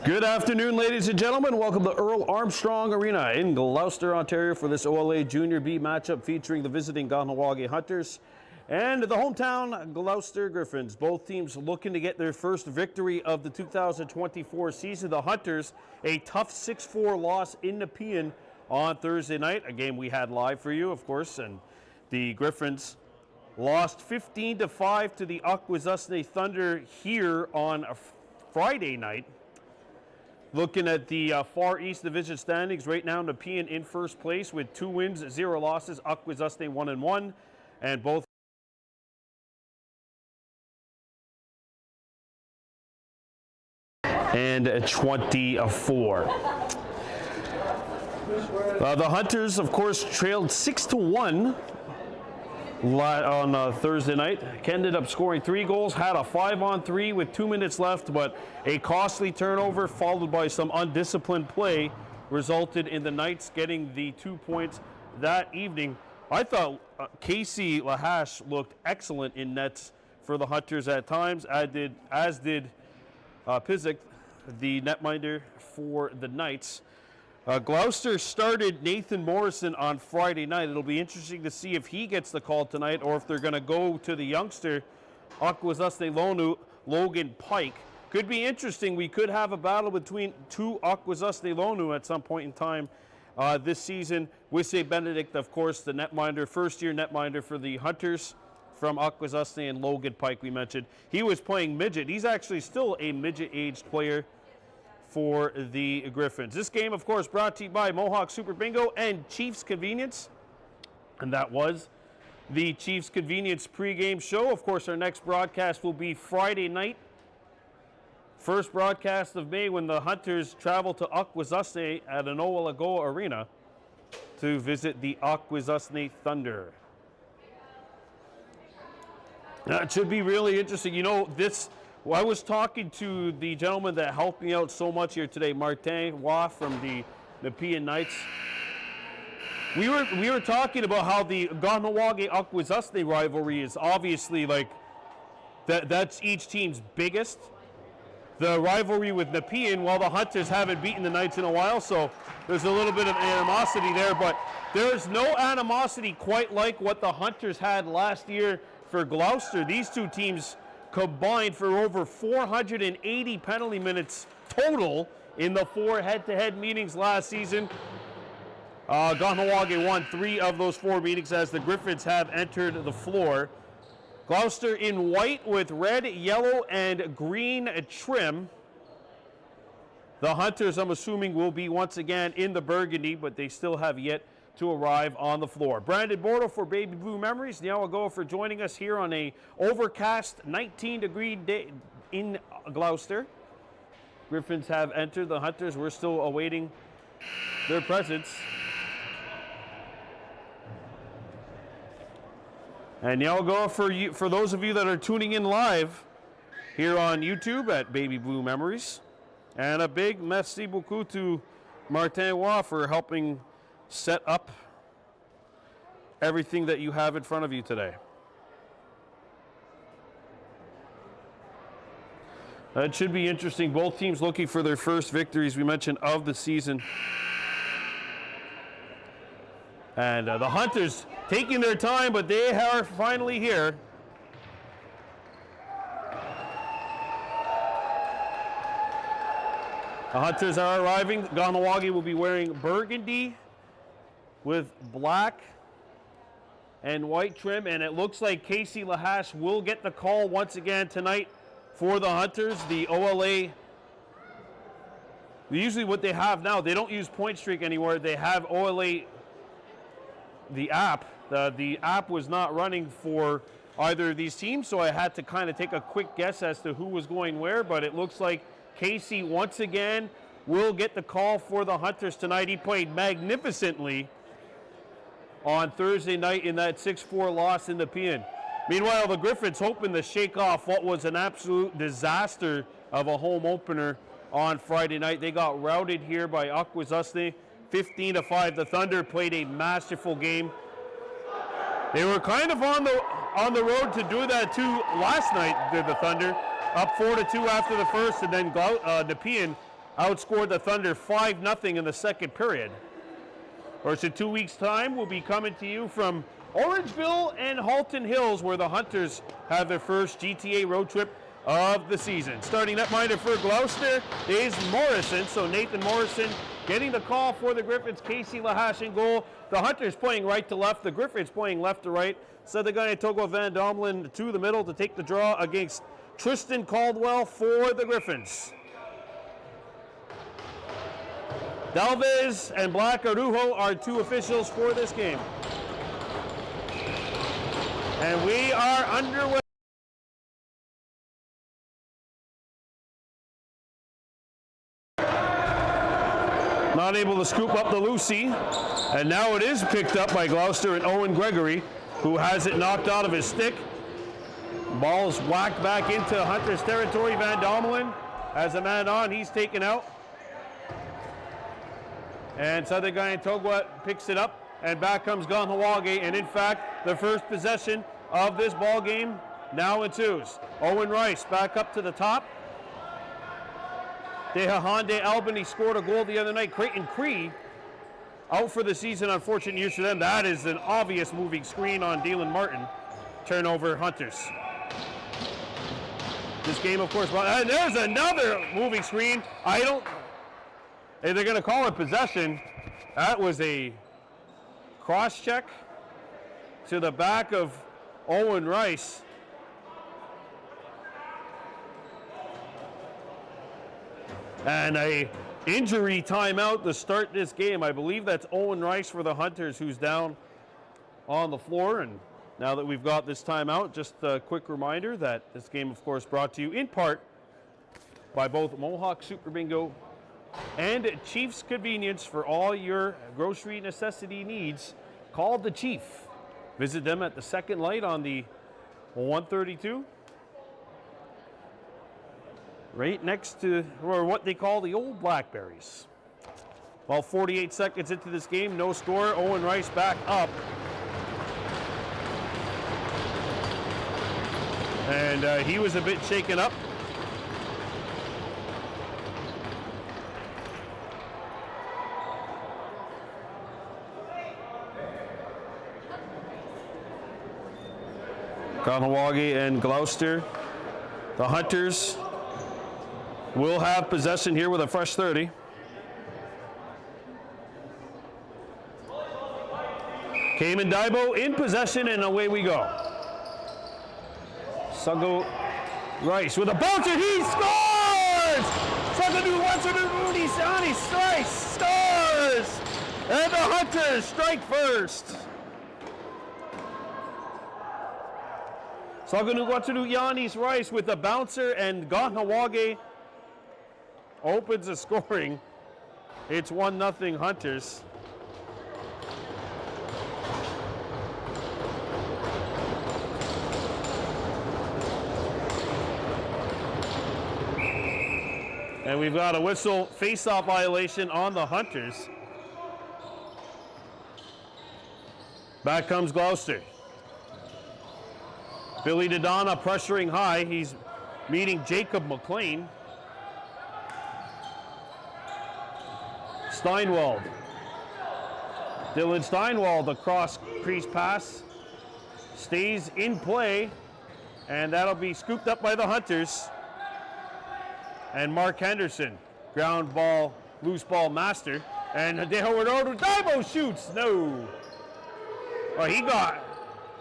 Good afternoon, ladies and gentlemen. Welcome to Earl Armstrong Arena in Gloucester, Ontario for this OLA Junior B matchup featuring the visiting Kahnawake Hunters and the hometown Gloucester Griffins. Both teams looking to get their first victory of the 2024 season. The Hunters, a tough 6-4 loss in Nepean on Thursday night, a game we had live for you, of course, and the Griffins lost 15-5 to the Akwesasne Thunder here on a Friday night. Looking at the Far East Division standings right now, Nepean in first place with 2 wins, 0 losses. Akwesasne 1-1, and both and 24. The Hunters, of course, trailed 6-1 on Thursday night. Ended up scoring 3 goals, had a 5-on-3 with 2 minutes left, but a costly turnover followed by some undisciplined play resulted in the Knights getting the 2 points that evening. I thought Casey Lahash looked excellent in nets for the Hunters at times, as did Pizik, the netminder for the Knights. Gloucester started Nathan Morrison on Friday night. It'll be interesting to see if he gets the call tonight or if they're going to go to the youngster, Akwesasne Logan Pike. Could be interesting. We could have a battle between 2 Akwesasne at some point in time this season. Wisse Benedict, of course, the netminder, first-year netminder for the Hunters from Akwesasne, and Logan Pike we mentioned. He was playing midget. He's actually still a midget-aged player for the Griffins. This game, of course, brought to you by Mohawk Super Bingo and Chiefs Convenience. And that was the Chiefs Convenience pregame show. Of course, our next broadcast will be Friday night. First broadcast of May when the Hunters travel to Akwesasne at an OLA arena to visit the Akwesasne Thunder. Now, it should be really interesting. You know, I was talking to the gentleman that helped me out so much here today, Martin Waugh from the Nepean Knights. We were talking about how the Kahnawake-Akwesasne rivalry is obviously like that's each team's biggest. The rivalry with Nepean, while the Hunters haven't beaten the Knights in a while, so there's a little bit of animosity there, but there's no animosity quite like what the Hunters had last year for Gloucester. These two teams combined for over 480 penalty minutes total in the 4 head-to-head meetings last season. Kahnawake won 3 of those 4 meetings as the Griffins have entered the floor. Gloucester in white with red, yellow, and green trim. The Hunters, I'm assuming, will be once again in the burgundy, but they still have yet to arrive on the floor. Brandon Bordeaux for Baby Blue Memories. Kahnawake for joining us here on a overcast 19-degree day in Gloucester. Griffins have entered. The Hunters, we're still awaiting their presence. And Kahnawake for those of you that are tuning in live here on YouTube at Baby Blue Memories. And a big merci beaucoup to Martin Waugh for helping set up everything that you have in front of you today. It should be interesting. Both teams looking for their first victories, we mentioned, of the season. And the Hunters taking their time, but they are finally here. The Hunters are arriving. Kahnawake will be wearing burgundy with black and white trim, and it looks like Casey Lahash will get the call once again tonight for the Hunters. The OLA, usually what they have now, they don't use Point Streak anymore. They have OLA, the app. The app was not running for either of these teams, so I had to kind of take a quick guess as to who was going where, but it looks like Casey once again will get the call for the Hunters tonight. He played magnificently on Thursday night in that 6-4 loss in Nepean. Meanwhile, the Griffins hoping to shake off what was an absolute disaster of a home opener on Friday night. They got routed here by Akwesasne, 15-5. The Thunder played a masterful game. They were kind of on the road to do that too last night, did the Thunder. Up 4-2 after the first, and then Nepean outscored the Thunder 5-0 in the second period. Of course, in 2 weeks' time, we'll be coming to you from Orangeville and Halton Hills, where the Hunters have their first GTA road trip of the season. Starting netminder for Gloucester is Morrison. So Nathan Morrison getting the call for the Griffins. Casey Lahash in goal. The Hunters playing right to left. The Griffins playing left to right. So the guy Togo Van Domlin to the middle to take the draw against Tristan Caldwell for the Griffins. Dalvez and Black Arujo are two officials for this game. And we are underway. Not able to scoop up the Lucy. And now it is picked up by Gloucester and Owen Gregory, who has it knocked out of his stick. Ball is whacked back into Hunter's territory. Van Domlin has a man on. He's taken out. And Southern Guy Togwa picks it up. And back comes Kahnawake. And in fact, the first possession of this ball game now in twos. Owen Rice back up to the top. Dehahande Albany scored a goal the other night. Creighton Cree out for the season. Unfortunate news for them. That is an obvious moving screen on Dylan Martin. Turnover Hunters. This game, of course, and there's another moving screen. They're going to call it possession. That was a cross check to the back of Owen Rice. And a injury timeout to start this game. I believe that's Owen Rice for the Hunters, who's down on the floor. And now that we've got this timeout, just a quick reminder that this game, of course, brought to you in part by both Mohawk Super Bingo and Chief's Convenience. For all your grocery necessity needs, call the Chief. Visit them at the Second Light on the 132. Right next to, or what they call the old Blackberries. Well, 48 seconds into this game, no score. Owen Rice back up. And he was a bit shaken up. Kahnawake and Gloucester. The Hunters will have possession here with a fresh 30. Cayman Daibo in possession, and away we go. Sago Rice with a bouncer, he scores! Sagadu Watsadu Sani Rice scores! And the Hunters strike first. Saganu Watsadu Yanis Rice with the bouncer, and Kahnawake opens the scoring. It's 1-0 Hunters. And we've got a whistle face-off violation on the Hunters. Back comes Gloucester. Billy Dodonna pressuring high. He's meeting Jacob McLean. Steinwald. Dylan Steinwald, the cross crease pass. Stays in play, and that'll be scooped up by the Hunters. And Mark Henderson, ground ball, loose ball master. And Daibo shoots, no. Well,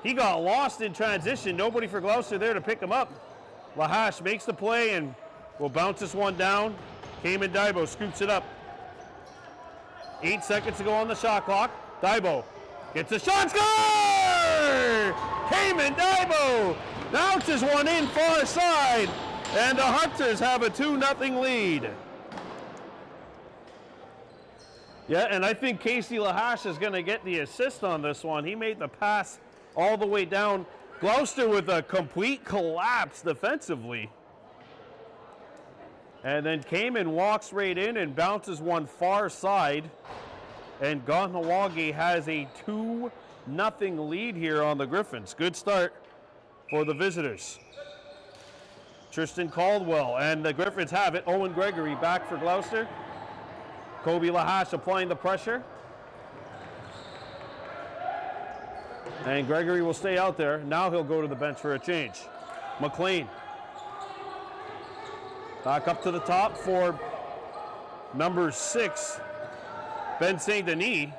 he got lost in transition. Nobody for Gloucester there to pick him up. Lahash makes the play and will bounce this one down. Cayman Daibo scoops it up. 8 seconds to go on the shot clock. Daibo gets a shot, score! Cayman Daibo bounces one in far side, and the Hunters have a 2-0 lead. Yeah, and I think Casey Lahash is going to get the assist on this one. He made the pass all the way down. Gloucester with a complete collapse defensively. And then Cayman walks right in and bounces one far side. And Kahnawake has a 2-0 lead here on the Griffins. Good start for the visitors. Tristan Caldwell, and the Griffins have it. Owen Gregory back for Gloucester. Kobe Lahash applying the pressure. And Gregory will stay out there. Now he'll go to the bench for a change. McLean. Back up to the top for number 6, Ben St. Denis.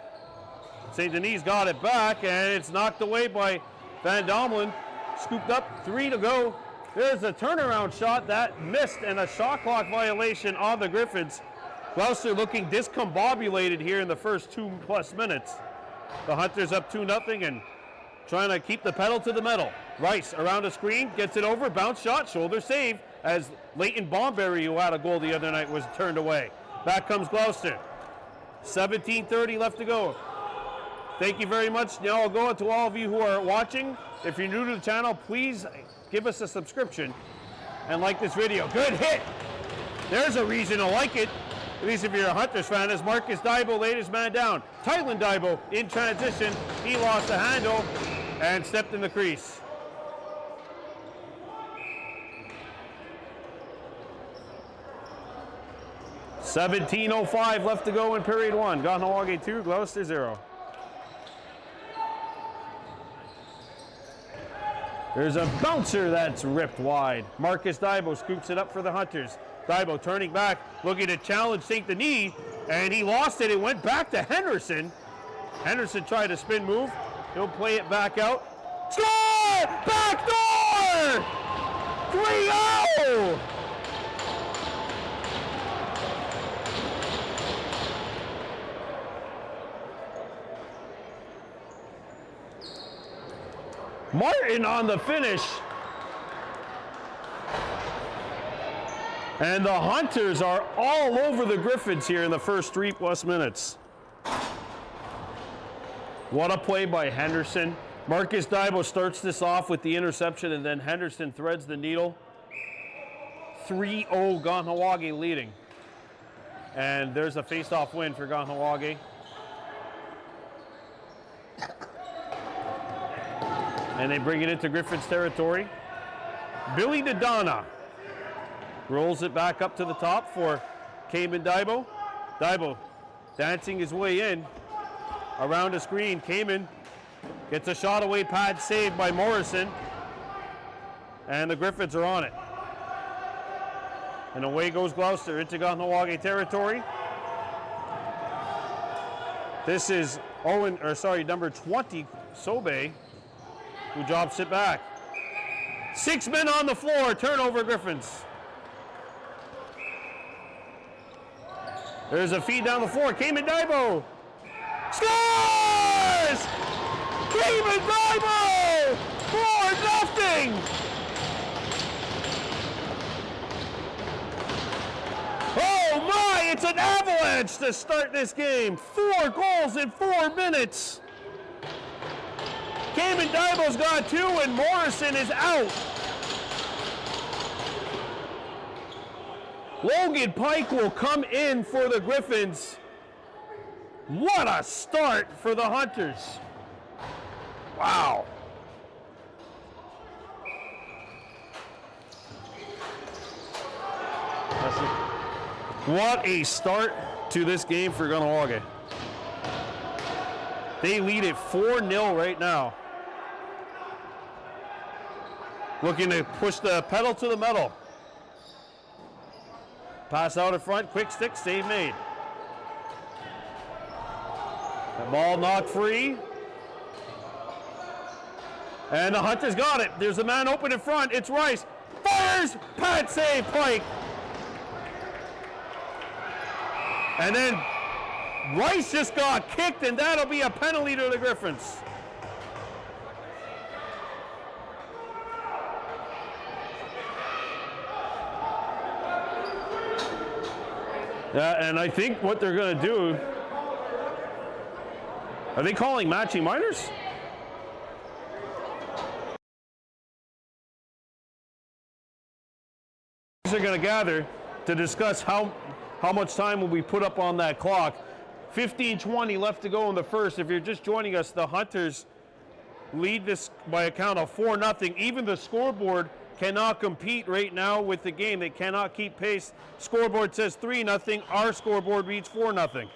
St. Denis got it back, and it's knocked away by Van Domelen. Scooped up, 3 to go. There's a turnaround shot that missed, and a shot clock violation on the Griffins. Gloucester looking discombobulated here in the first 2+ minutes. The Hunters up 2-0 and trying to keep the pedal to the metal. Rice around the screen, gets it over, bounce shot, shoulder save, as Leighton Bomberry, who had a goal the other night, was turned away. Back comes Gloucester. 17:30 left to go. Thank you very much. Now I'll go out to all of you who are watching. If you're new to the channel, please give us a subscription and like this video. Good hit. There's a reason to like it, at least if you're a Hunters fan, as Marcus Daibo laid his man down. Tylan Daibo in transition. He lost the handle and stepped in the crease. $17:05 left to go in period 1. Kahnawake 2, Gloucester 0. There's a bouncer that's ripped wide. Marcus Daibo scoops it up for the Hunters. Daibo turning back, looking to challenge St. Denis, and he lost it. It went back to Henderson. Henderson tried a spin move. He'll play it back out. Score! Back door! 3-0! Martin on the finish. And the Hunters are all over the Griffins here in the first 3+ minutes. What a play by Henderson. Marcus Daibo starts this off with the interception, and then Henderson threads the needle. 3-0 Kahnawake leading. And there's a face-off win for Kahnawake. And they bring it into Griffins territory. Billy Dodonna rolls it back up to the top for Cayman Daibo. Daibo dancing his way in around the screen. Cayman gets a shot away, pad saved by Morrison. And the Griffins are on it. And away goes Gloucester into Kahnawake territory. This is number 20, Sobe, who drops it back. 6 men on the floor, turnover Griffins. There's a feed down the floor, Cayman Daibo. Scores! Cayman Daibo! 4-0! Oh my, it's an avalanche to start this game. 4 goals in 4 minutes. Cayman Daibo's got 2 and Morrison is out. Logan Pike will come in for the Griffins. What a start for the Hunters. Wow. What a start to this game for Kahnawake. They lead it 4-0 right now. Looking to push the pedal to the metal. Pass out in front, quick stick, save made. The ball knocked free. And the Hunters got it. There's a man open in front, it's Rice. Fires, pad save, Pike. And then Rice just got kicked, and that'll be a penalty to the Griffins. And I think what they're going to do, are they calling matching minors? They're going to gather to discuss how much time will we put up on that clock. 15:20 left to go in the first. If you're just joining us, the Hunters lead this by a count of 4-0. Even the scoreboard cannot compete right now with the game. They cannot keep pace. Scoreboard says 3-0. Our scoreboard reads 4-0.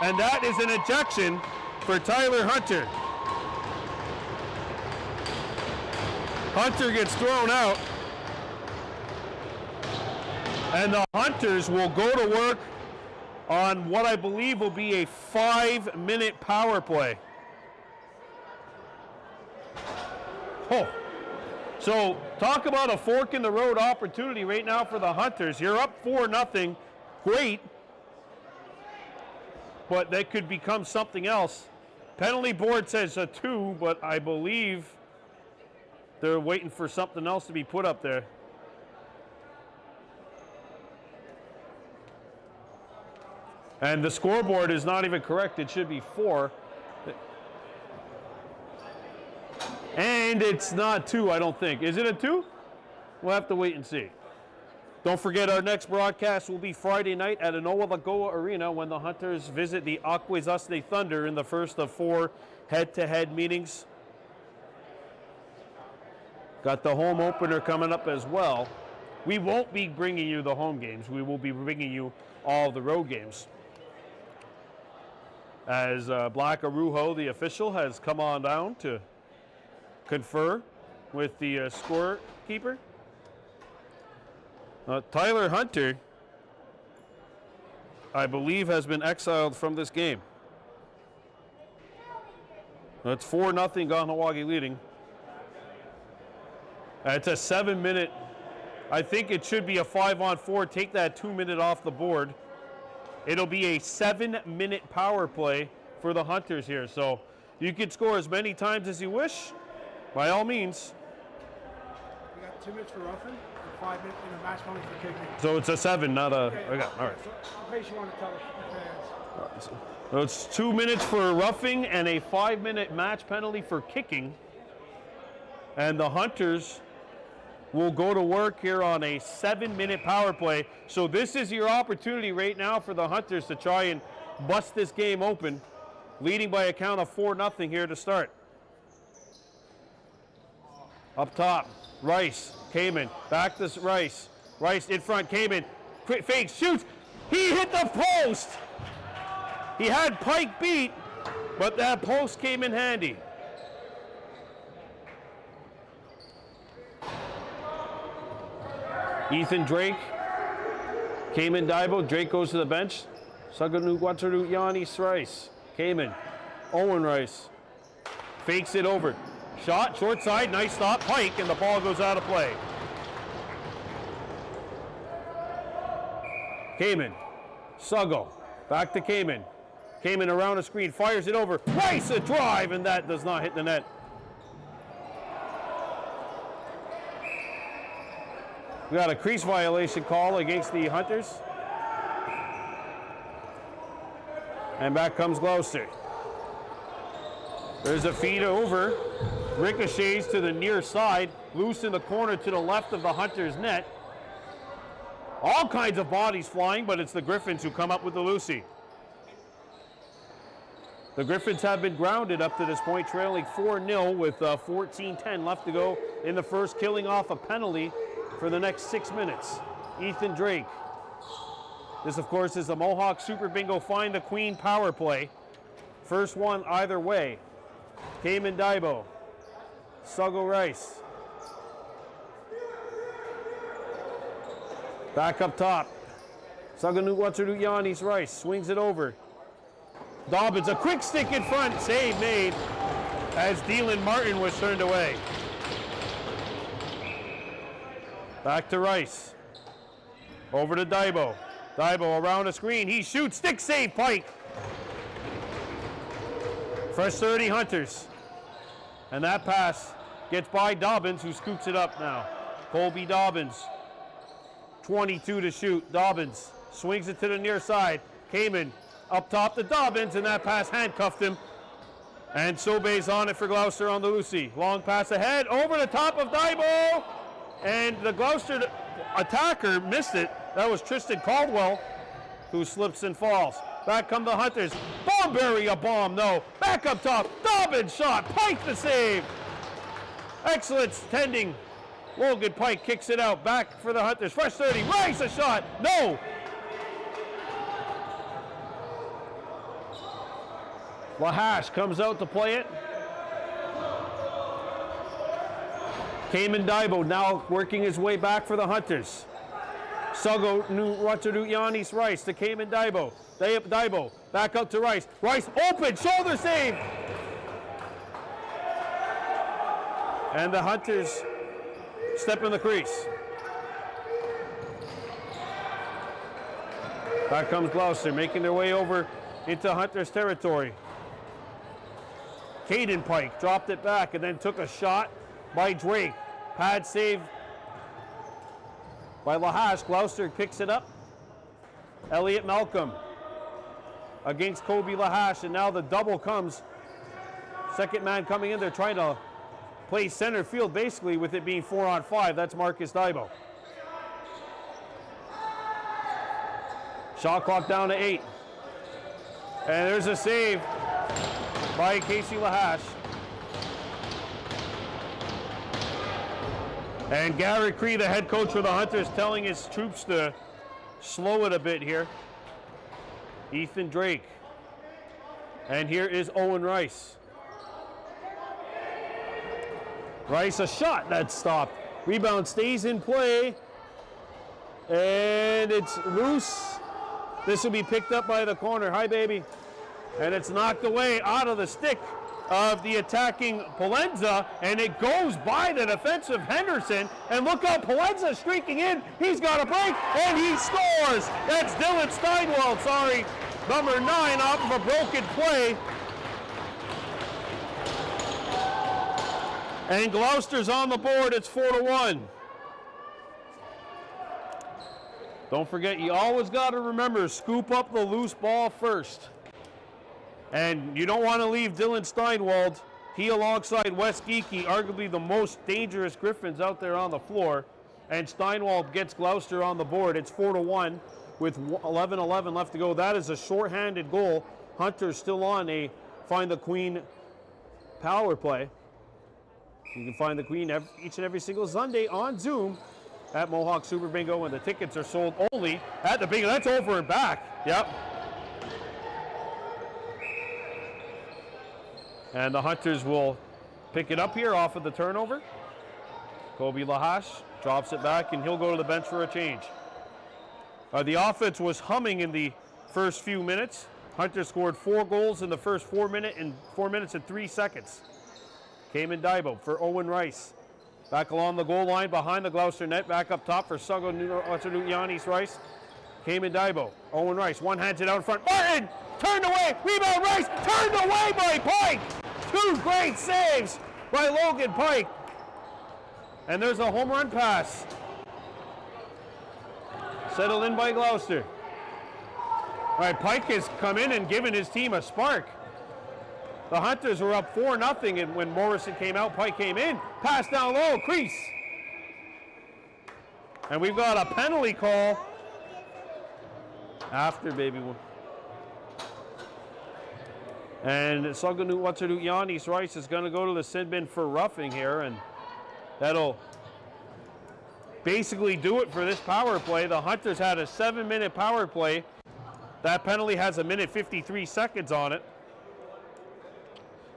And that is an ejection for Tyler Hunter. Hunter gets thrown out. And the Hunters will go to work on what I believe will be a 5-minute power play. Oh. So talk about a fork in the road opportunity right now for the Hunters. You're up 4-0. Great. But that could become something else. Penalty board says a 2, but I believe they're waiting for something else to be put up there. And the scoreboard is not even correct. It should be 4. And it's not 2, I don't think. Is it a 2? We'll have to wait and see. Don't forget, our next broadcast will be Friday night at an OLA Arena when the Hunters visit the Akwesasne Thunder in the first of 4 head-to-head meetings. Got the home opener coming up as well. We won't be bringing you the home games. We will be bringing you all the road games. As Black Arujo, the official, has come on down to confer with the scorekeeper. Tyler Hunter, I believe, has been exiled from this game. It's 4-0 Kahnawake leading. It's a 7-minute. I think it should be a 5-on-4. Take that 2-minute off the board. It'll be a 7-minute power play for the Hunters here. So you can score as many times as you wish, by all means. We got 2 minutes for roughing and 5 minutes in a match penalty for kicking. So it's a 7, not a. Okay, Okay, all right. So in case you want to tell the fans. So it's 2 minutes for roughing and a 5-minute match penalty for kicking. And the Hunters will go to work here on a 7-minute power play. So this is your opportunity right now for the Hunters to try and bust this game open, leading by a count of 4-0 here to start. Up top, Rice, Kamen, back to Rice. Rice in front, Kamen, quick fake, shoots. He hit the post. He had Pike beat, but that post came in handy. Ethan Drake came in Daibo. Drake goes to the bench. Saganu Guataru Yanis Rice. Came in. Owen Rice fakes it over. Shot, short side, nice stop. Pike, and the ball goes out of play. Kamen. Suggo. Back to Kamen. Kamen around the screen. Fires it over. Rice a drive, and that does not hit the net. We got a crease violation call against the Hunters. And back comes Gloucester. There's a feed over. Ricochets to the near side. Loose in the corner to the left of the Hunters' net. All kinds of bodies flying, but it's the Griffins who come up with the loosey. The Griffins have been grounded up to this point, trailing 4-0 with 14:10 left to go in the first, killing off a penalty for the next 6 minutes. Ethan Drake. This, of course, is the Mohawk Super Bingo Find the Queen power play. First one either way. Kamen Daibo. Suggo Rice. Back up top. Saganu Guataru Yanis Rice swings it over. Dobbins, a quick stick in front. Save made as Dylan Martin was turned away. Back to Rice. Over to Daibo. Daibo around the screen. He shoots. Stick save, Pike. Fresh 30 Hunters. And that pass gets by Dobbins, who scoops it up now. Colby Dobbins. 22 to shoot. Dobbins swings it to the near side. Kamen up top to Dobbins, and that pass handcuffed him. And Sobe's on it for Gloucester on the Lucy. Long pass ahead. Over the top of Daibo. And the Gloucester attacker missed it. That was Tristan Caldwell, who slips and falls. Back come the Hunters. Bomberry a bomb, no. Back up top. Dobbins shot. Pike the save. Excellent tending Logan Pike kicks it out. Back for the Hunters. Fresh 30. Rice a shot. No. Lahash comes out to play it. Cayman Daibo now working his way back for the Hunters. Sugo Yanis Rice to Cayman Daibo. Daibo back up to Rice. Rice open, shoulder save. And the Hunters step in the crease. Back comes Gloucester, making their way over into Hunters territory. Caden Pike dropped it back and then took a shot by Drake. Pad save by Lahash. Gloucester picks it up. Elliot Malcolm against Kobe Lahash, and now the double comes. Second man coming in, they're trying to play center field basically with it being 4-on-5. That's Marcus Daibo. Shot clock down to 8. And there's a save by Casey Lahash. And Garrett Cree, the head coach for the Hunters, telling his troops to slow it a bit here. Ethan Drake. And here is Owen Rice. Rice, a shot that's stopped. Rebound stays in play. And it's loose. This will be picked up by the corner. Hi, baby. And it's knocked away out of the stick of the attacking Polenza, and it goes by the defensive Henderson. And look how Polenza streaking in. He's got a break, and he scores. That's Dylan Steinwald, number 9, off of a broken play. And Gloucester's on the board. It's 4-1. Don't forget, you always got to remember, scoop up the loose ball first. And you don't want to leave Dylan Steinwald. He, alongside Wes Geeky, arguably the most dangerous Griffins out there on the floor. And Steinwald gets Gloucester on the board. It's 4-1 with 11:11 left to go. That is a shorthanded goal. Hunter's still on a Find the Queen power play. You can find the Queen each and every single Sunday on Zoom at Mohawk Super Bingo, and the tickets are sold only at the bingo. That's over and back. Yep. And the Hunters will pick it up here off of the turnover. Kobe Lahash drops it back, and he'll go to the bench for a change. The offense was humming in the first few minutes. Hunters scored 4 goals in the first 4 minutes and 3 seconds. Cayman Daibo for Owen Rice. Back along the goal line behind the Gloucester net. Back up top for Sugo Yanis Rice. Cayman Daibo. Owen Rice. One hands it out in front. Martin! Turned away. Rebound Rice. Turned away by Pike. 2 great saves by Logan Pike. And there's a home run pass. Settled in by Gloucester. All right, Pike has come in and given his team a spark. The Hunters were up 4-0, and when Morrison came out, Pike came in. Pass down low, crease. And we've got a penalty call after, baby. And Saganu Yanis Rice is going to go to the sin bin for roughing here, and that'll basically do it for this power play. The Hunters had a 7-minute power play. That penalty has 1:53 seconds on it.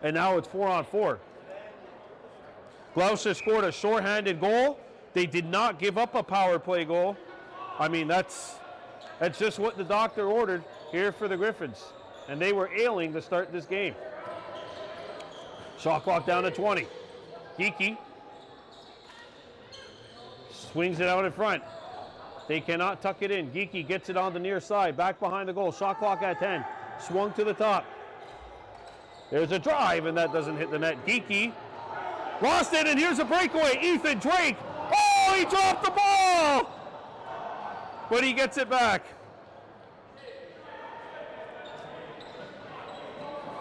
And now it's 4-on-4. Gloucester scored a shorthanded goal. They did not give up a power play goal. I mean, that's just what the doctor ordered here for the Griffins. And they were ailing to start this game. Shot clock down to 20. Geeky swings it out in front. They cannot tuck it in. Geeky gets it on the near side, back behind the goal. Shot clock at 10. Swung to the top. There's a drive, and that doesn't hit the net. Geeky lost it, and here's a breakaway. Ethan Drake. Oh, he dropped the ball! But he gets it back.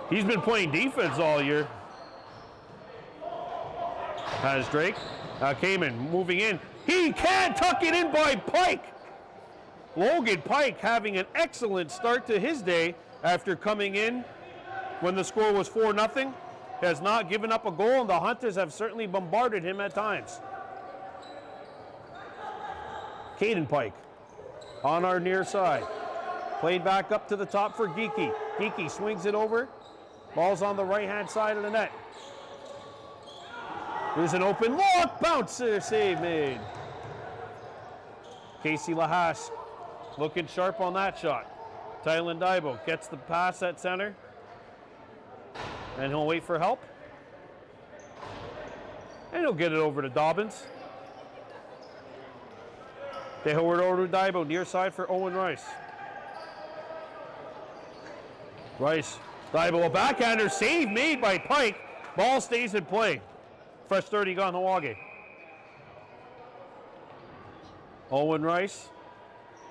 He's been playing defense all year. Has Drake. Cayman moving in. He can't tuck it in by Pike. Logan Pike having an excellent start to his day after coming in when the score was 4-0. Has not given up a goal, and the Hunters have certainly bombarded him at times. Caden Pike on our near side. Played back up to the top for Geeky. Geeky swings it over. Ball's on the right-hand side of the net. There's an open look. Bouncer save made. Casey Lahash looking sharp on that shot. Tylen Daibo gets the pass at center. And he'll wait for help. And he'll get it over to Dobbins. They hold it over to Daibo, near side for Owen Rice. Rice, Daibo, a backhander, save made by Pike. Ball stays in play. Fresh 30 Kahnawake. Owen Rice,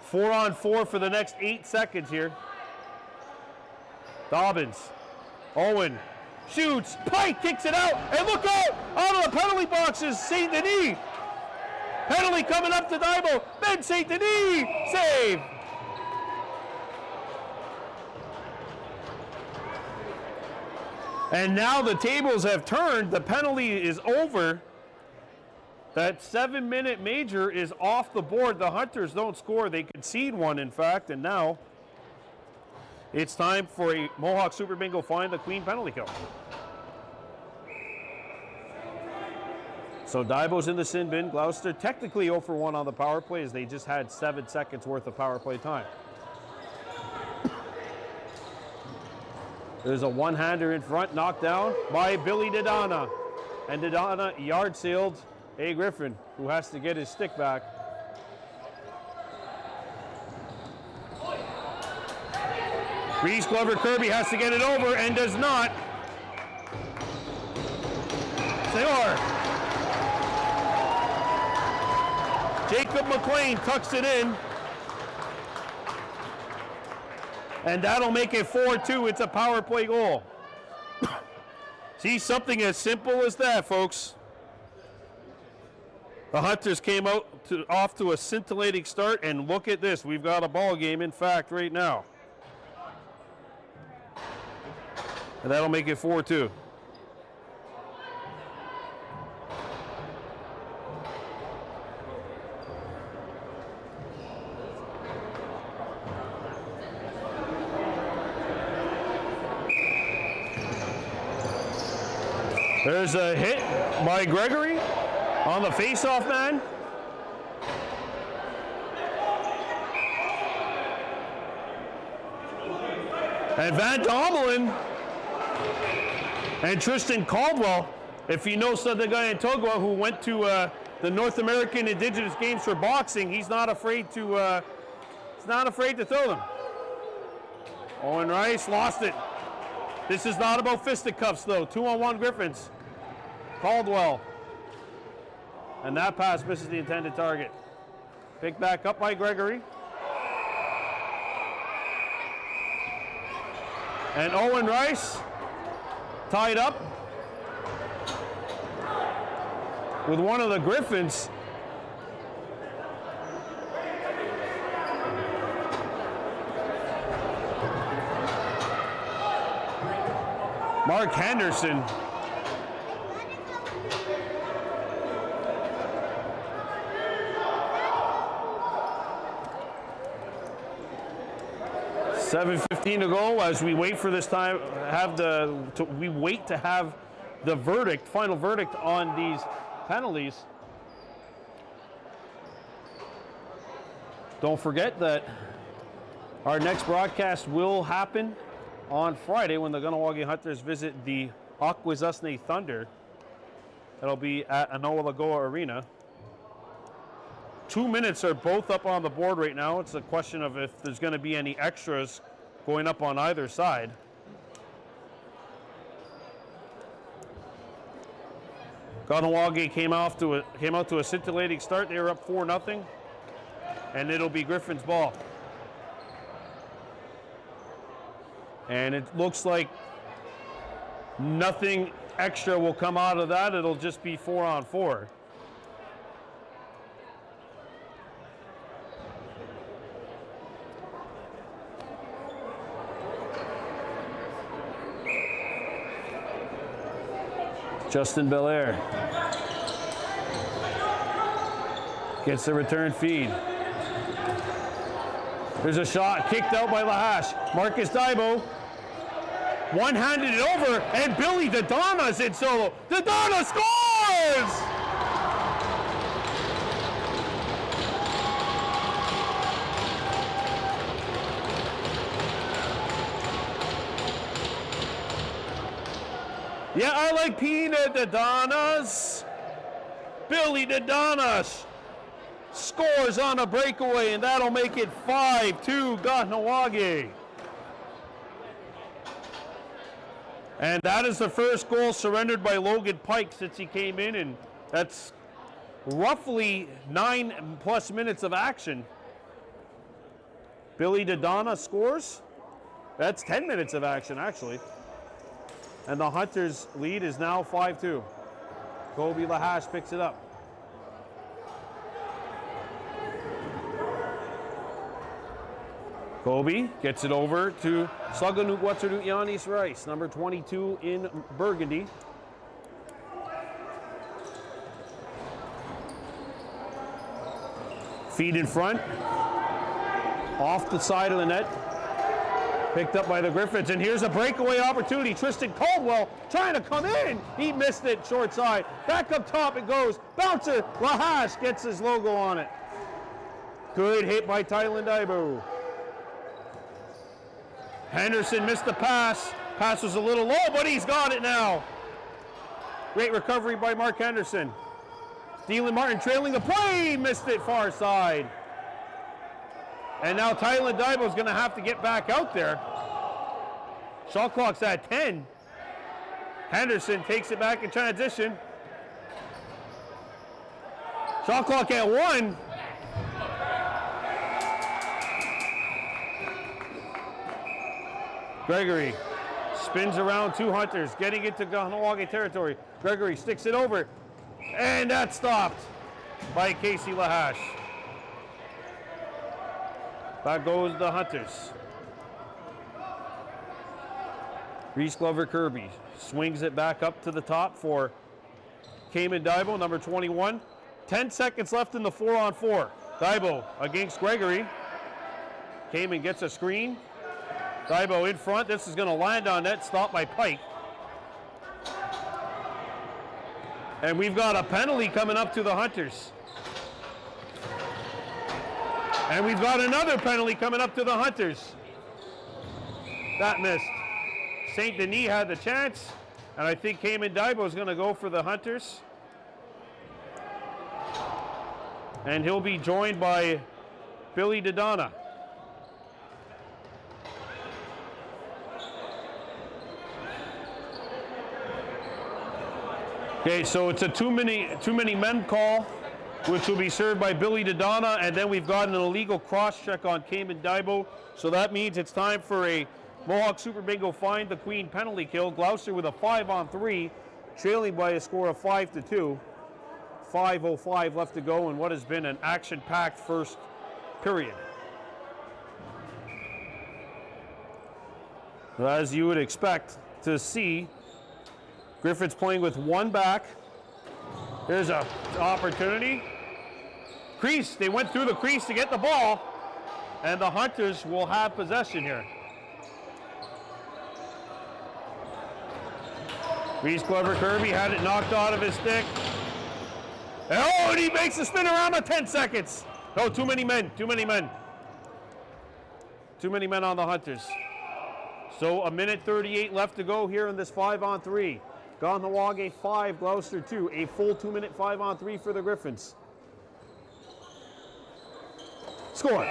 4-on-4 for the next 8 seconds here. Dobbins, Owen shoots, Pike kicks it out, and look out of the penalty boxes, St. Denis. Penalty coming up to Daibo, then St. Denis, save. And now the tables have turned, the penalty is over. That 7-minute major is off the board. The Hunters don't score, they concede one in fact, and now it's time for a Mohawk Super Bingo find the Queen penalty kill. So Daibo's in the sin bin. Gloucester technically 0 for 1 on the power play as they just had 7 seconds worth of power play time. There's a one-hander in front, knocked down by Billy Dodonna. And Dodonna yard sailed a Griffin, who has to get his stick back. Reese Glover Kirby has to get it over and does not. Sayor. Jacob McLean tucks it in. And that'll make it 4-2. It's a power play goal. See, something as simple as that, folks. The Hunters came off to a scintillating start, and look at this. We've got a ball game, in fact, right now. And that'll make it 4-2. There's a hit by Gregory on the face-off man. And Van Dommelin and Tristan Caldwell, if you know the guy in Togwa who went to the North American Indigenous Games for boxing, he's not afraid to throw them. Owen Rice lost it. This is not about fisticuffs though. 2-on-1 Griffins. Caldwell. And that pass misses the intended target. Picked back up by Gregory. And Owen Rice tied up with one of the Griffins. Mark Henderson. $7:15 to go as we wait for this time. We wait to have the verdict, final verdict on these penalties. Don't forget that our next broadcast will happen on Friday when the Kahnawake Hunters visit the Akwesasne Thunder. That'll be at Anoa Lagoa Arena. 2 minutes are both up on the board right now. It's a question of if there's going to be any extras going up on either side. Kahnawake came out to a scintillating start. They were up 4-0, and it'll be Griffin's ball. And it looks like nothing extra will come out of that. It'll just be 4-on-4. Justin Belair gets the return feed. There's a shot kicked out by Lahash. Marcus Daibo one-handed it over, and Billy Dodonna's in solo. Dodonna scores! Yeah, I like Pina Dodonna's. Billy Dodonna scores on a breakaway, and that'll make it 5-2 Kahnawake. And that is the first goal surrendered by Logan Pike since he came in, and that's roughly 9+ minutes of action. Billy Dodonna scores. That's 10 minutes of action, actually. And the Hunters' lead is now 5-2. Kobe Lahash picks it up. Kobe gets it over to Slaganuk Watsudut Yanis Rice, number 22 in Burgundy. Feed in front. Off the side of the net. Picked up by the Griffins, and here's a breakaway opportunity. Tristan Caldwell trying to come in. He missed it short side. Back up top it goes. Bouncer, Lahash gets his logo on it. Good hit by Tylan Daibu. Henderson missed the pass. Pass was a little low, but he's got it now. Great recovery by Mark Henderson. Dylan Martin trailing the play, missed it far side. And now Tylan Daibo is going to have to get back out there. Shot clock's at 10. Henderson takes it back in transition. Shot clock at 1. Gregory spins around 2 Hunters, getting into Kahnawake territory. Gregory sticks it over, and that's stopped by Casey Lahash. Back goes the Hunters. Reese Glover Kirby swings it back up to the top for Cayman Daibo, number 21. 10 seconds left in the 4-on-4. Daibo against Gregory. Cayman gets a screen. Daibo in front. This is going to land on net, stopped by Pike. And we've got a penalty coming up to the Hunters. And we've got another penalty coming up to the Hunters. That missed. St. Denis had the chance, and I think Cayman Daibo is going to go for the Hunters. And he'll be joined by Billy Dodonna. Okay, so it's a too many men call, which will be served by Billy Dodonna, and then we've got an illegal cross-check on Cayman Daibo. So that means it's time for a Mohawk Super Bingo Find the Queen penalty kill. Gloucester with a 5-on-3, trailing by a score of 5-2. 5:05 left to go in what has been an action-packed first period. As you would expect to see, Griffins playing with 1 back. There's an opportunity. Crease, they went through the crease to get the ball, and the Hunters will have possession here. Reese Glover Kirby had it knocked out of his stick. Oh, and he makes a spin around at 10 seconds. No, too many men. Too many men on the Hunters. So 1:38 left to go here in this 5-on-3. Kahnawake 5, Gloucester 2. A full 2-minute 5-on-3 for the Griffins. Score.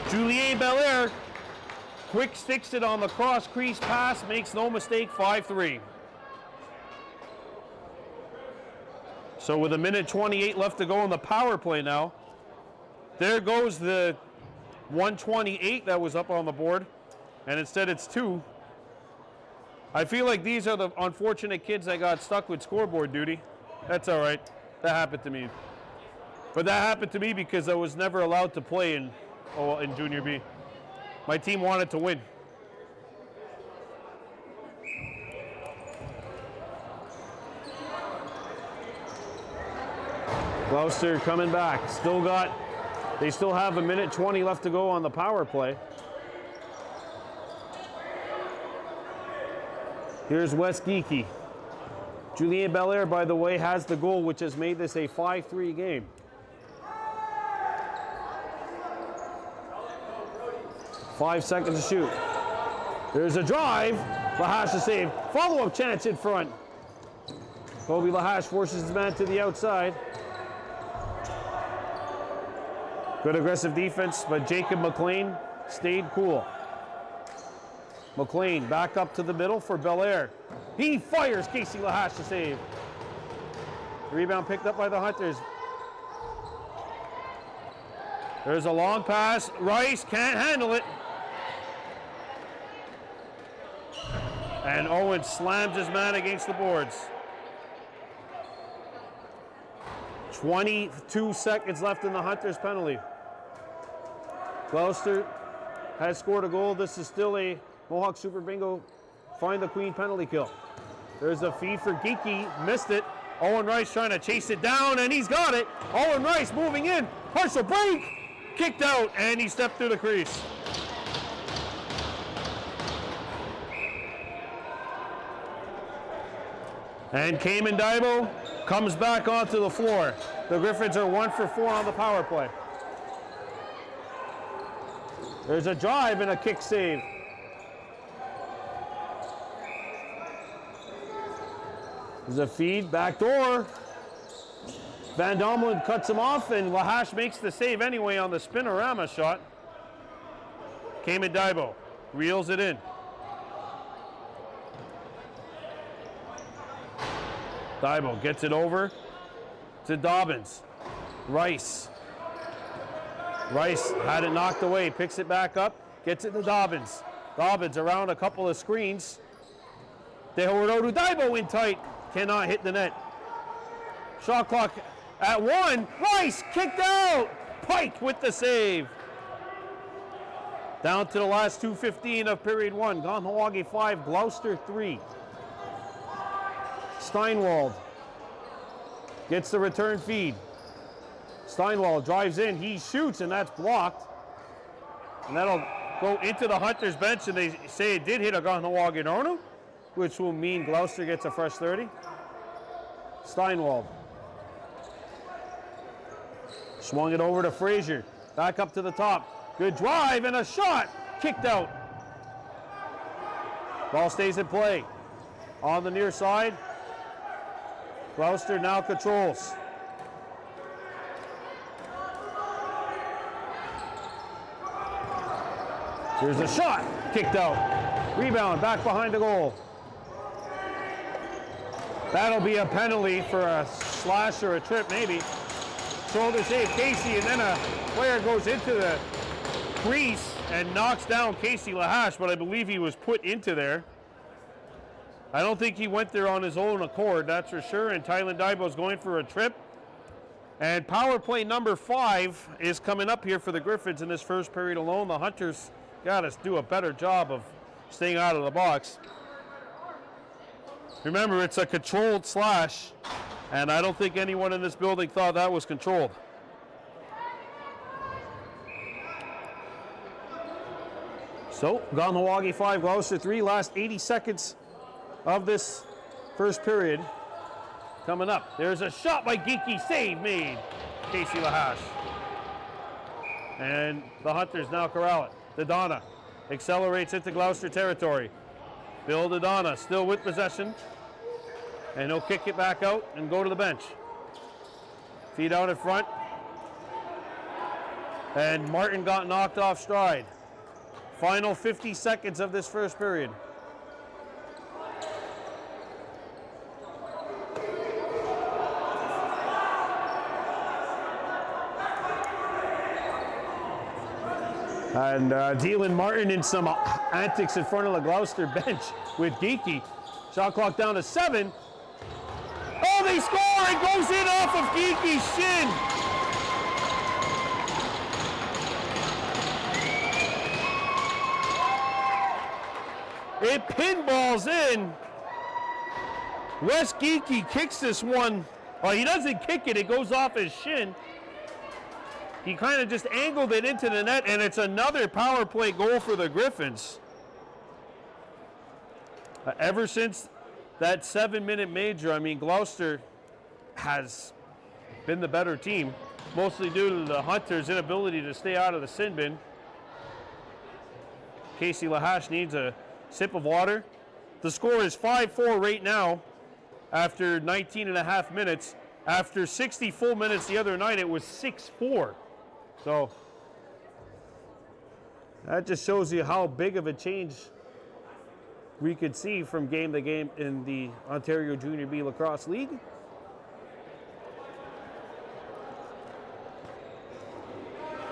Julien Belair quick sticks it on the cross crease pass, makes no mistake, 5-3. So with 1:28 left to go in the power play now. There goes the 128 that was up on the board, and instead it's 2. I feel like these are the unfortunate kids that got stuck with scoreboard duty. That's all right. That happened to me. But that happened to me because I was never allowed to play in Junior B. My team wanted to win. Gloucester coming back. They still have 1:20 left to go on the power play. Here's Wes Geeky. Julien Belair, by the way, has the goal, which has made this a 5-3 game. Five seconds to shoot. There's a drive. Lahash to save. Follow-up chance in front. Kobe Lahash forces his man to the outside. Good aggressive defense, but Jacob McLean stayed cool. McLean back up to the middle for Belair. He fires. Casey Lahash to save. Rebound picked up by the Hunters. There's a long pass. Rice can't handle it. And Owen slams his man against the boards. 22 seconds left in the Hunters penalty. Gloucester has scored a goal. This is still a Mohawk Super Bingo find the queen penalty kill. There's a feed for Geeky, missed it. Owen Rice trying to chase it down, and he's got it. Owen Rice moving in, partial break, kicked out, and he stepped through the crease. And Cayman Daibo comes back onto the floor. The Griffins are 1 for 4 on the power play. There's a drive and a kick save. There's a feed, back door. Van Domelen cuts him off, and Lahash makes the save anyway on the spinorama shot. Cayman Daibo reels it in. Daibo gets it over to Dobbins. Rice had it knocked away, picks it back up, gets it to Dobbins. Dobbins around a couple of screens. Dehodo to Daibo in tight, cannot hit the net. Shot clock at 1. Rice kicked out. Pike with the save. Down to the last 2:15 of period 1. Kahnawake 5, Gloucester 3. Steinwald gets the return feed. Steinwald drives in, he shoots, and that's blocked. And that'll go into the Hunters bench, and they say it did hit a Kahnawake Nornu, which will mean Gloucester gets a fresh 30. Steinwald swung it over to Frazier. Back up to the top. Good drive and a shot. Kicked out. Ball stays in play. On the near side. Gloucester now controls. Here's a shot. Kicked out. Rebound back behind the goal. That'll be a penalty for a slash or a trip, maybe. Shoulder save Casey, and then a player goes into the crease and knocks down Casey Lahash, but I believe he was put into there. I don't think he went there on his own accord, that's for sure, and Tylen Daibo's going for a trip. And power play number 5 is coming up here for the Griffins in this first period alone. The Hunters got to do a better job of staying out of the box. Remember, it's a controlled slash, and I don't think anyone in this building thought that was controlled. So, Kahnawake 5, Gloucester 3, last 80 seconds of this first period coming up. There's a shot by Geeky, save made, Casey Lahash. And the Hunters now corral it. Dodonna accelerates into Gloucester territory. Bill Dodonna still with possession, and he'll kick it back out and go to the bench. Feed out in front, and Martin got knocked off stride. Final 50 seconds of this first period. And Dylan Martin in some antics in front of the Gloucester bench with Geeky. Shot clock down to 7. Oh, they score! It goes in off of Geeky's shin. It pinballs in. Wes Geeky kicks this one Well, he doesn't kick it. It goes off his shin. He kind of just angled it into the net, and it's another power play goal for the Griffins. Ever since that 7-minute major, I mean, Gloucester has been the better team, mostly due to the Hunters' inability to stay out of the sin bin. Casey Lahash needs a sip of water. The score is 5-4 right now after 19 and a half minutes. After 60 full minutes the other night, it was 6-4. So that just shows you how big of a change we could see from game to game in the Ontario Junior B Lacrosse League.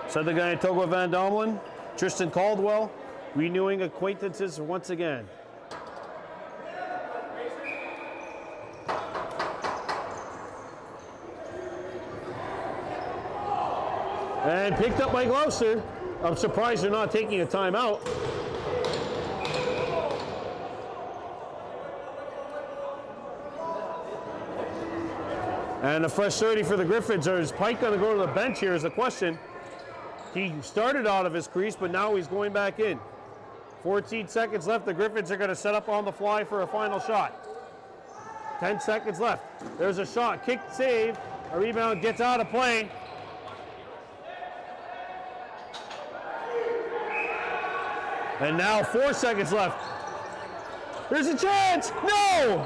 Said the guy Togo Van Domelen, Tristan Caldwell, renewing acquaintances once again. And picked up by Gloucester. I'm surprised they're not taking a timeout. And a fresh 30 for the Griffins. Or is Pike going to go to the bench here is the question. He started out of his crease, but now he's going back in. 14 seconds left. The Griffins are going to set up on the fly for a final shot. 10 seconds left. There's a shot. Kick, save. A rebound gets out of play. And now 4 seconds left. There's a chance. No!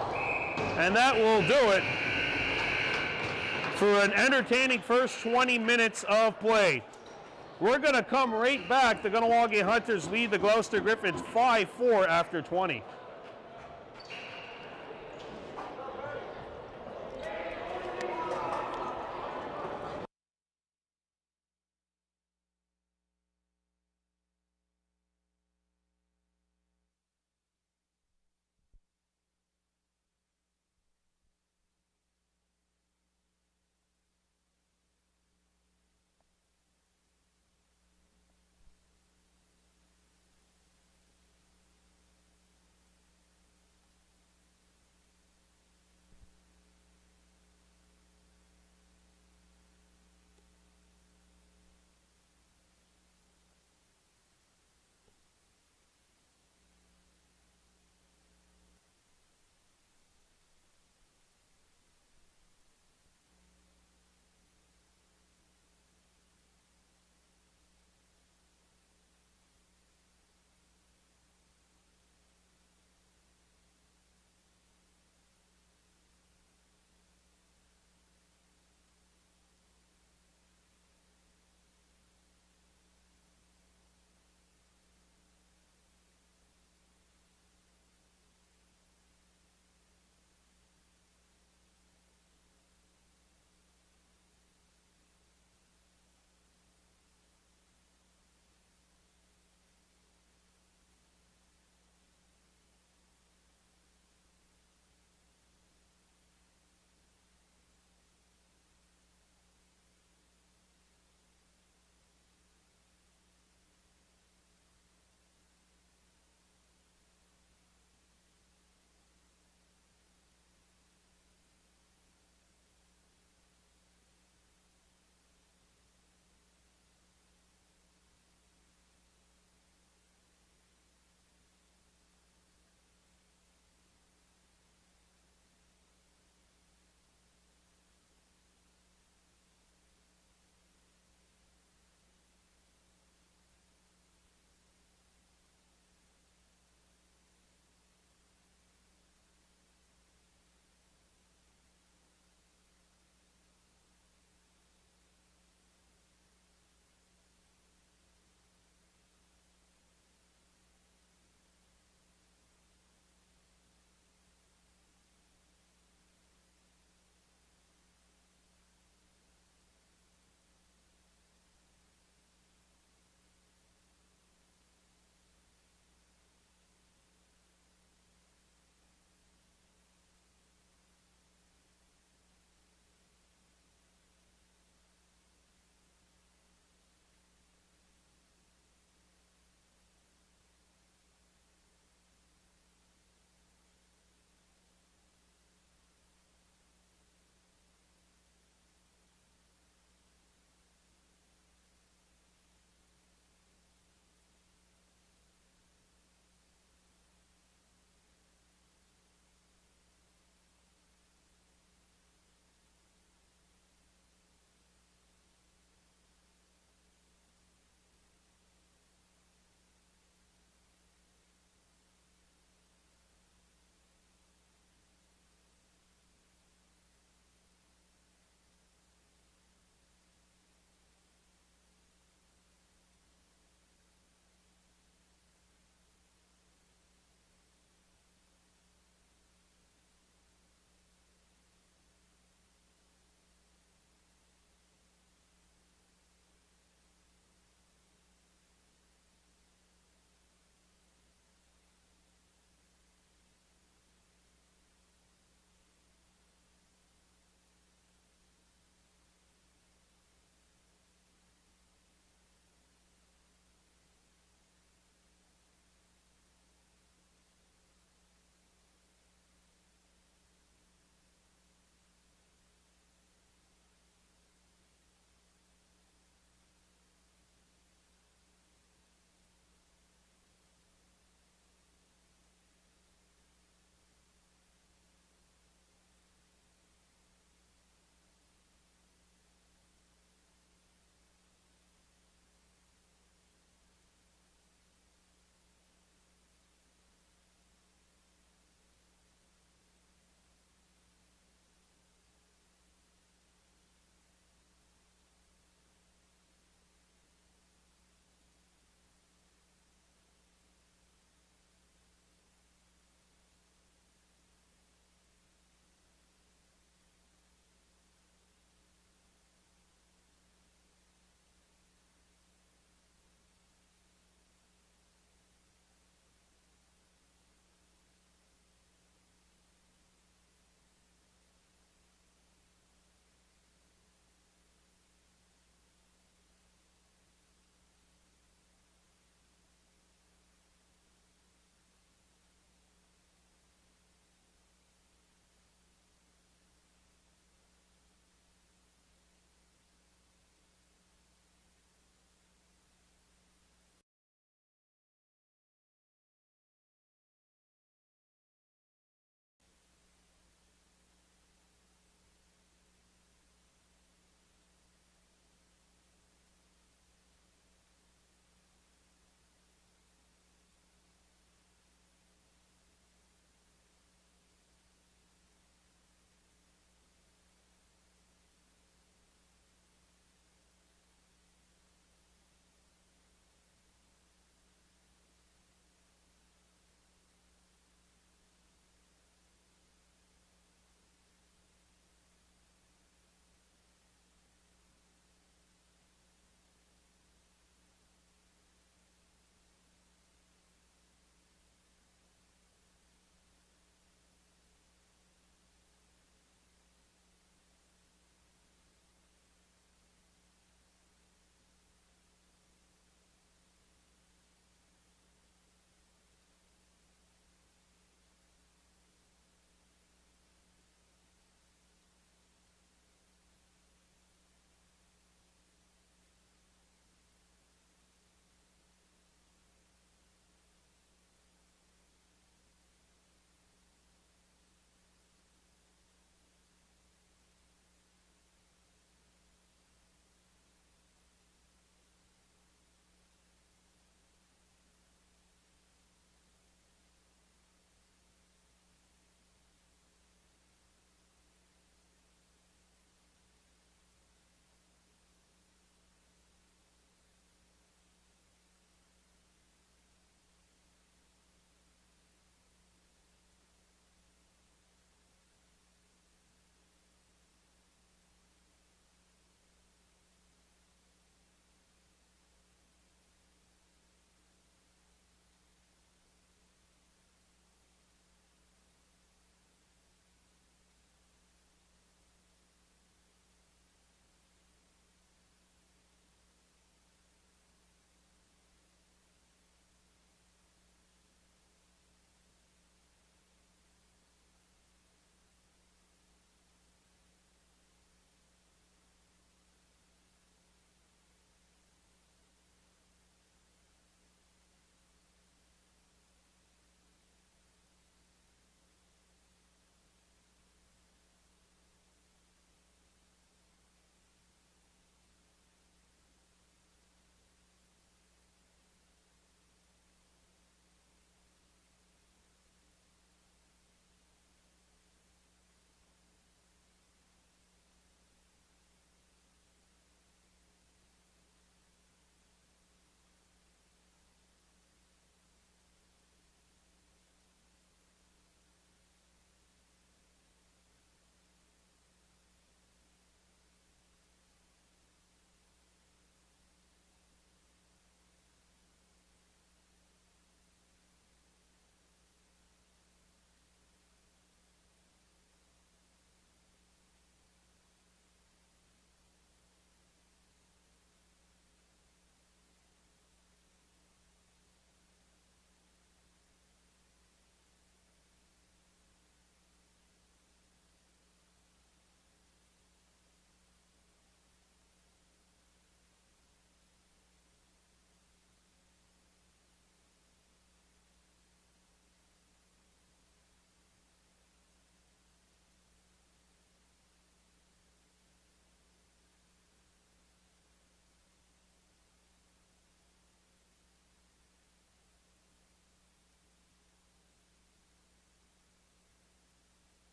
And that will do it for an entertaining first 20 minutes of play. We're going to come right back. The Kahnawake Hunters lead the Gloucester Griffins 5-4 after 20.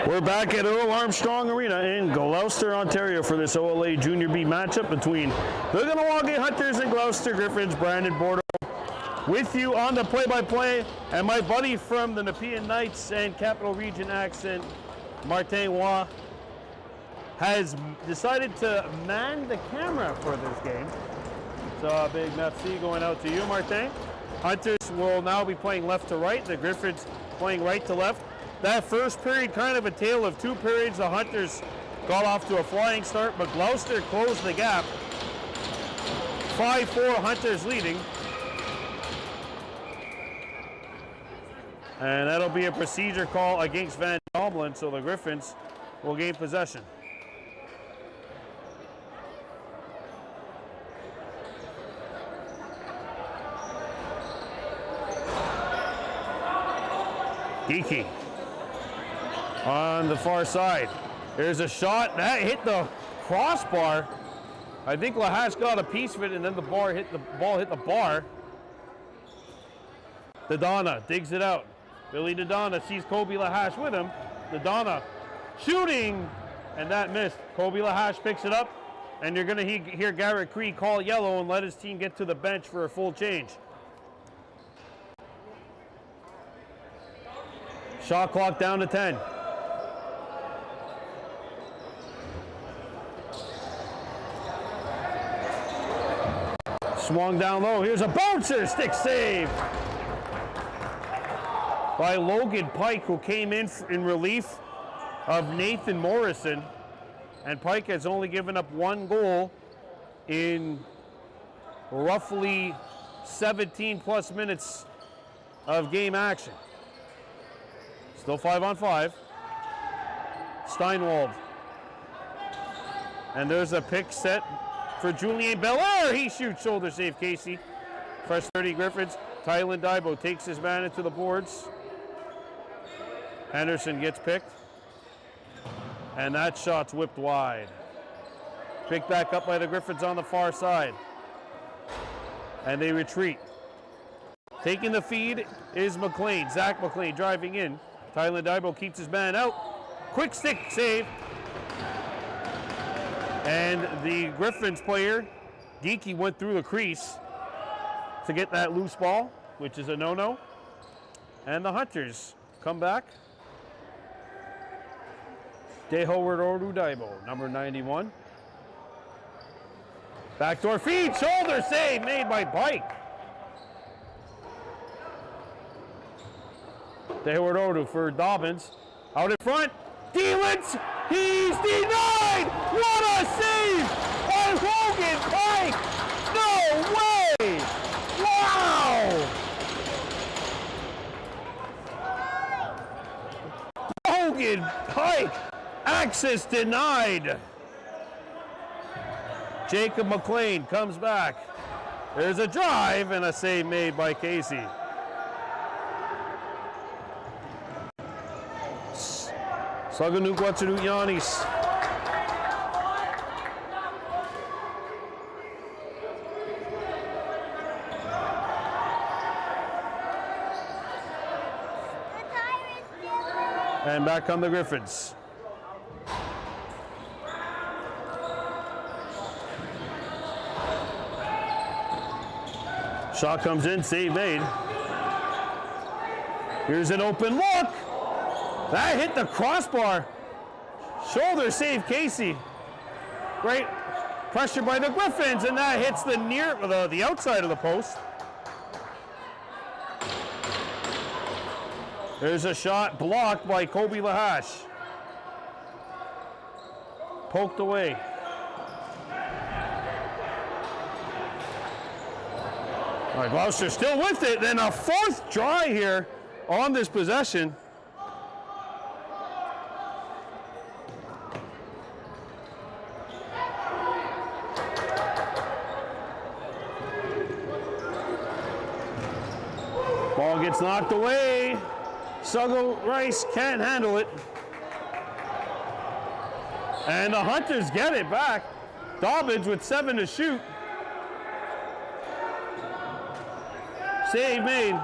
We're back at Earl Armstrong Arena in Gloucester, Ontario for this OLA Junior B matchup between the Kahnawake Hunters and Gloucester Griffins. Brandon Bordeaux with you on the play-by-play, and my buddy from the Nepean Knights and Capital Region accent, Martin Roy, has decided to man the camera for this game. So a big merci going out to you, Martin. Hunters will now be playing left to right, the Griffins playing right to left. That first period, kind of a tale of two periods. The Hunters got off to a flying start, but Gloucester closed the gap. 5-4 Hunters leading. And that'll be a procedure call against Van Domlin, so the Griffins will gain possession. Geeky on the far side. There's a shot that hit the crossbar. I think Lahash got a piece of it, and then the ball hit the bar. Dodonna digs it out. Billy Dodonna sees Kobe Lahash with him. Dodonna shooting, and that missed. Kobe Lahash picks it up, and you're going to hear Garrett Cree call yellow and let his team get to the bench for a full change. Shot clock down to 10. Swung down low. Here's a bouncer. Stick save by Logan Pike, who came in relief of Nathan Morrison. And Pike has only given up one goal in roughly 17 plus minutes of game action. Still 5-on-5. Steinwald. And there's a pick set for Julien Belair. He shoots, shoulder save, Casey. Fresh 30 Griffins. Tylen Dybo takes his man into the boards. Henderson gets picked. And that shot's whipped wide. Picked back up by the Griffins on the far side. And they retreat. Taking the feed is McLean. Zach McLean driving in. Tylen Dybo keeps his man out. Quick stick save. And the Griffins player, Geeky, went through the crease to get that loose ball, which is a no-no. And the Hunters come back. Dehoward Oru Dybo, number 91. Backdoor feed, shoulder save made by Pike. Dehoward Oru for Dobbins. Out in front, Dealins, he's denied! What a save by Logan Pike! No way! Wow! Logan Pike, access denied. Jacob McLean comes back. There's a drive and a save made by Casey. Saganuk Watsanut Yanis. And back come the Griffins. Shot comes in, save made. Here's an open look. That hit the crossbar. Shoulder save, Casey. Great pressure by the Griffins, and that hits the outside of the post. There's a shot blocked by Kobe Lahash. Poked away. All right, Gloucester still with it. Then a fourth try here on this possession. Ball gets knocked away. Suggo Rice can't handle it. And the Hunters get it back. Dobbins with 7 to shoot. Save made.